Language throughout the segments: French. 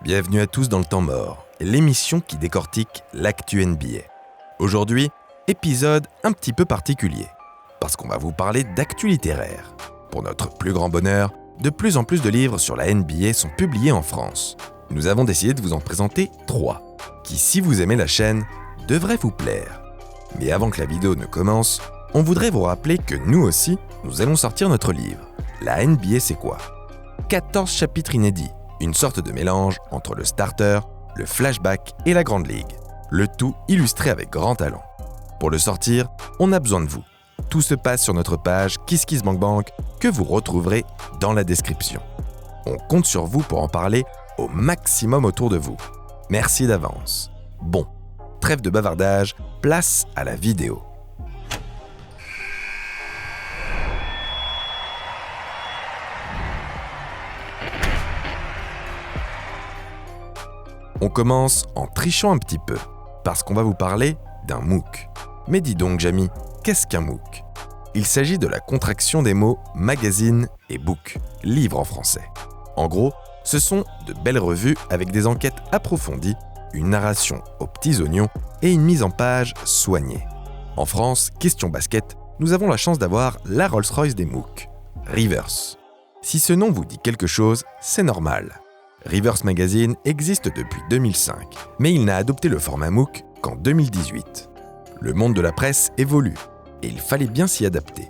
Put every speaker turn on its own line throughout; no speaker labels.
Bienvenue à tous dans le temps mort, l'émission qui décortique l'actu NBA. Aujourd'hui, épisode un petit peu particulier, parce qu'on va vous parler d'actu littéraire. Pour notre plus grand bonheur, de plus en plus de livres sur la NBA sont publiés en France. Nous avons décidé de vous en présenter 3, qui, si vous aimez la chaîne, devraient vous plaire. Mais avant que la vidéo ne commence, on voudrait vous rappeler que nous aussi, nous allons sortir notre livre. La NBA c'est quoi ? 14 chapitres inédits, une sorte de mélange entre le starter, le flashback et la grande ligue. Le tout illustré avec grand talent. Pour le sortir, on a besoin de vous. Tout se passe sur notre page KissKissBankBank que vous retrouverez dans la description. On compte sur vous pour en parler au maximum autour de vous. Merci d'avance. Bon, trêve de bavardage, place à la vidéo. On commence en trichant un petit peu, parce qu'on va vous parler d'un MOOC. Mais dis donc, Jamy, qu'est-ce qu'un MOOC ? Il s'agit de la contraction des mots magazine et book, livre en français. En gros, ce sont de belles revues avec des enquêtes approfondies, une narration aux petits oignons et une mise en page soignée. En France, question basket, nous avons la chance d'avoir la Rolls-Royce des MOOC, Rivers. Si ce nom vous dit quelque chose, c'est normal. Rivers Magazine existe depuis 2005, mais il n'a adopté le format MOOC qu'en 2018. Le monde de la presse évolue, et il fallait bien s'y adapter.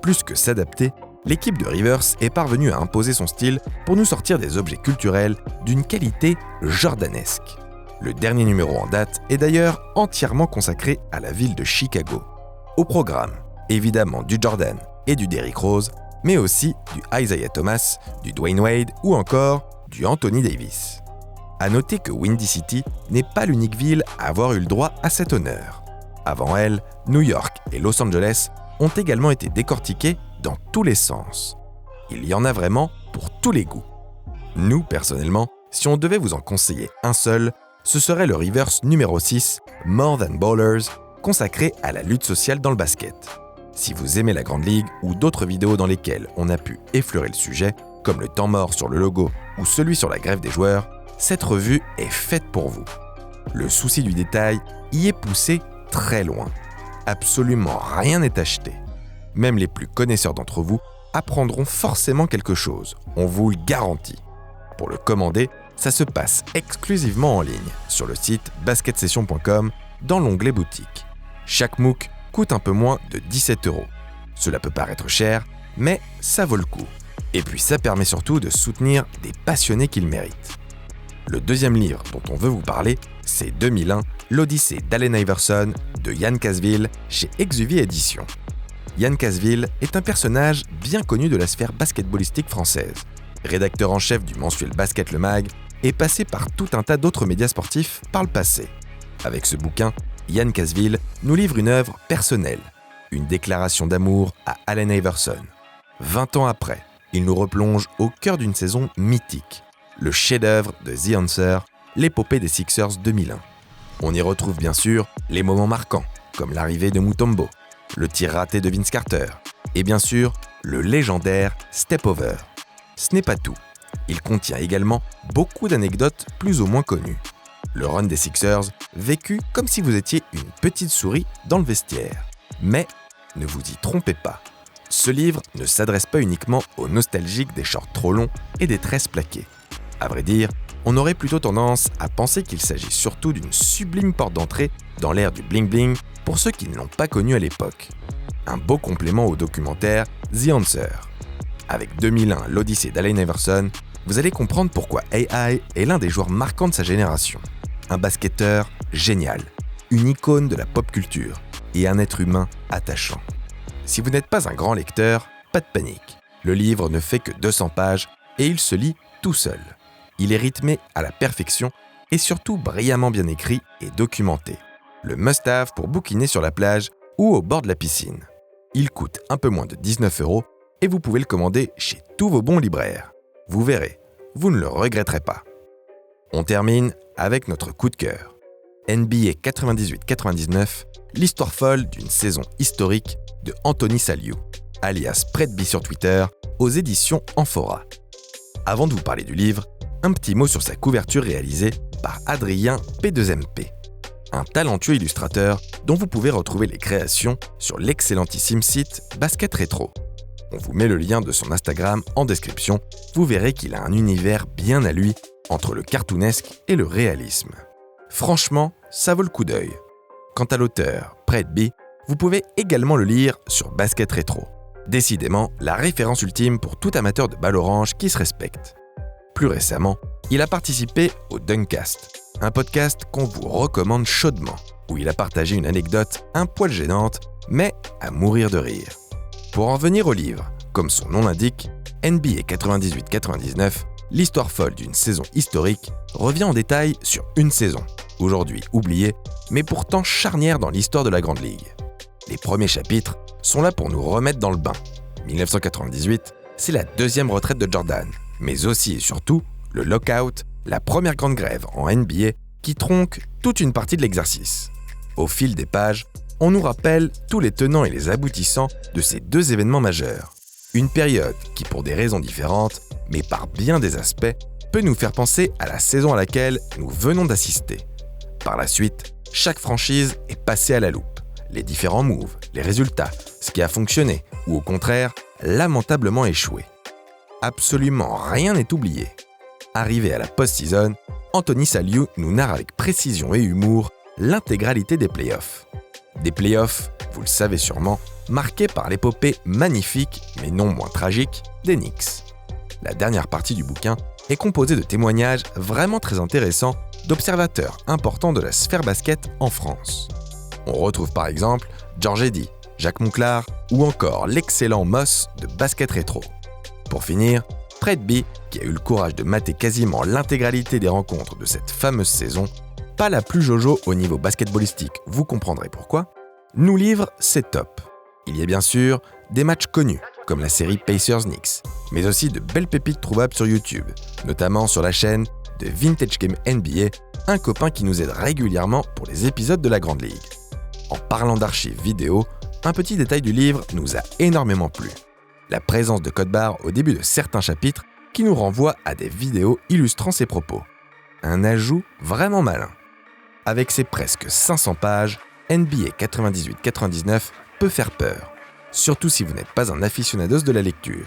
Plus que s'adapter, l'équipe de Rivers est parvenue à imposer son style pour nous sortir des objets culturels d'une qualité jordanesque. Le dernier numéro en date est d'ailleurs entièrement consacré à la ville de Chicago. Au programme, évidemment du Jordan et du Derrick Rose, mais aussi du Isaiah Thomas, du Dwayne Wade ou encore du Anthony Davis. À noter que Windy City n'est pas l'unique ville à avoir eu le droit à cet honneur. Avant elle, New York et Los Angeles ont également été décortiqués dans tous les sens. Il y en a vraiment pour tous les goûts. Nous, personnellement, si on devait vous en conseiller un seul, ce serait le Rivers numéro 6, More Than Ballers, consacré à la lutte sociale dans le basket. Si vous aimez la Grande Ligue ou d'autres vidéos dans lesquelles on a pu effleurer le sujet, comme le temps mort sur le logo ou celui sur la grève des joueurs, cette revue est faite pour vous. Le souci du détail y est poussé très loin. Absolument rien n'est acheté. Même les plus connaisseurs d'entre vous apprendront forcément quelque chose, on vous le garantit. Pour le commander, ça se passe exclusivement en ligne sur le site basketsession.com dans l'onglet boutique. Chaque MOOC coûte un peu moins de 17 €. Cela peut paraître cher, mais ça vaut le coup. Et puis ça permet surtout de soutenir des passionnés qui le méritent. Le deuxième livre dont on veut vous parler, c'est 2001, l'Odyssée d'Allen Iverson de Yann Cazeville chez Exuvie Éditions. Yann Cazeville est un personnage bien connu de la sphère basketballistique française. Rédacteur en chef du mensuel Basket Le Mag et passé par tout un tas d'autres médias sportifs par le passé. Avec ce bouquin, Yann Cazeville nous livre une œuvre personnelle, une déclaration d'amour à Allen Iverson. 20 ans après, il nous replonge au cœur d'une saison mythique, le chef-d'œuvre de The Answer, l'épopée des Sixers 2001. On y retrouve bien sûr les moments marquants, comme l'arrivée de Mutombo, le tir raté de Vince Carter, et bien sûr le légendaire Step Over. Ce n'est pas tout, il contient également beaucoup d'anecdotes plus ou moins connues. Le run des Sixers vécu comme si vous étiez une petite souris dans le vestiaire. Mais ne vous y trompez pas. Ce livre ne s'adresse pas uniquement aux nostalgiques des shorts trop longs et des tresses plaquées. À vrai dire, on aurait plutôt tendance à penser qu'il s'agit surtout d'une sublime porte d'entrée dans l'ère du bling-bling pour ceux qui ne l'ont pas connu à l'époque. Un beau complément au documentaire The Answer. Avec 2001, l'Odyssée d'Allen Iverson, vous allez comprendre pourquoi AI est l'un des joueurs marquants de sa génération. Un basketteur génial, une icône de la pop culture et un être humain attachant. Si vous n'êtes pas un grand lecteur, pas de panique. Le livre ne fait que 200 pages et il se lit tout seul. Il est rythmé à la perfection et surtout brillamment bien écrit et documenté. Le must-have pour bouquiner sur la plage ou au bord de la piscine. Il coûte un peu moins de 19 € et vous pouvez le commander chez tous vos bons libraires. Vous verrez, vous ne le regretterez pas. On termine avec notre coup de cœur. NBA 98-99, l'histoire folle d'une saison historique de Anthony Saliou, alias Predby sur Twitter, aux éditions Amphora. Avant de vous parler du livre, un petit mot sur sa couverture réalisée par Adrien P2MP, un talentueux illustrateur dont vous pouvez retrouver les créations sur l'excellentissime site Basket Rétro. On vous met le lien de son Instagram en description, vous verrez qu'il a un univers bien à lui entre le cartoonesque et le réalisme. Franchement, ça vaut le coup d'œil. Quant à l'auteur, Fred B, vous pouvez également le lire sur Basket Rétro. Décidément, la référence ultime pour tout amateur de balle orange qui se respecte. Plus récemment, il a participé au Dunkcast, un podcast qu'on vous recommande chaudement, où il a partagé une anecdote un poil gênante, mais à mourir de rire. Pour en venir au livre, comme son nom l'indique, NBA 98-99, l'histoire folle d'une saison historique, revient en détail sur une saison, aujourd'hui oubliée, mais pourtant charnière dans l'histoire de la Grande Ligue. Les premiers chapitres sont là pour nous remettre dans le bain. 1998, c'est la deuxième retraite de Jordan, mais aussi et surtout le lockout, la première grande grève en NBA qui tronque toute une partie de l'exercice. Au fil des pages, on nous rappelle tous les tenants et les aboutissants de ces deux événements majeurs. Une période qui, pour des raisons différentes, mais par bien des aspects, peut nous faire penser à la saison à laquelle nous venons d'assister. Par la suite, chaque franchise est passée à la loupe. Les différents moves, les résultats, ce qui a fonctionné ou au contraire, lamentablement échoué. Absolument rien n'est oublié. Arrivé à la post-season, Anthony Saliou nous narre avec précision et humour l'intégralité des playoffs. Des playoffs, vous le savez sûrement, marqués par l'épopée magnifique, mais non moins tragique, des Knicks. La dernière partie du bouquin est composée de témoignages vraiment très intéressants d'observateurs importants de la sphère basket en France. On retrouve par exemple Georges Eddy, Jacques Monclar ou encore l'excellent Moss de Basket Rétro. Pour finir, Fred B, qui a eu le courage de mater quasiment l'intégralité des rencontres de cette fameuse saison, pas la plus jojo au niveau basketballistique, vous comprendrez pourquoi, nous livre ses tops. Il y a bien sûr des matchs connus, comme la série Pacers-Knicks, mais aussi de belles pépites trouvables sur YouTube, notamment sur la chaîne de Vintage Game NBA, un copain qui nous aide régulièrement pour les épisodes de la Grande Ligue. En parlant d'archives vidéo, un petit détail du livre nous a énormément plu. La présence de code barre au début de certains chapitres qui nous renvoie à des vidéos illustrant ses propos. Un ajout vraiment malin. Avec ses presque 500 pages, NBA 98-99 peut faire peur, surtout si vous n'êtes pas un aficionados de la lecture.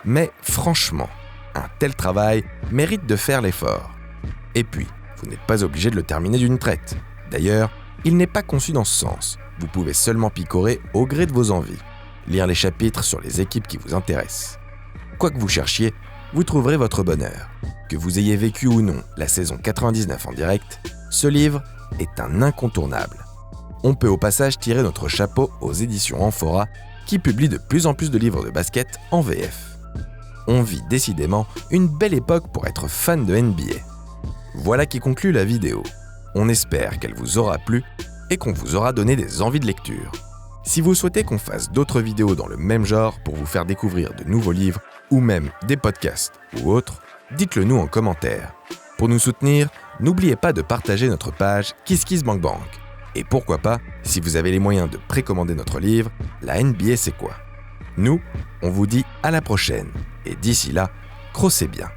Mais franchement, un tel travail mérite de faire l'effort. Et puis, vous n'êtes pas obligé de le terminer d'une traite. D'ailleurs, il n'est pas conçu dans ce sens. Vous pouvez seulement picorer au gré de vos envies. Lire les chapitres sur les équipes qui vous intéressent. Quoi que vous cherchiez, vous trouverez votre bonheur. Que vous ayez vécu ou non la saison 99 en direct, ce livre est un incontournable. On peut au passage tirer notre chapeau aux éditions Amphora qui publient de plus en plus de livres de basket en VF. On vit décidément une belle époque pour être fan de NBA. Voilà qui conclut la vidéo. On espère qu'elle vous aura plu et qu'on vous aura donné des envies de lecture. Si vous souhaitez qu'on fasse d'autres vidéos dans le même genre pour vous faire découvrir de nouveaux livres ou même des podcasts ou autres, dites-le nous en commentaire. Pour nous soutenir, n'oubliez pas de partager notre page KissKissBankBank. Et pourquoi pas, si vous avez les moyens de précommander notre livre, la NBA c'est quoi ? Nous, on vous dit à la prochaine. Et d'ici là, crossez bien.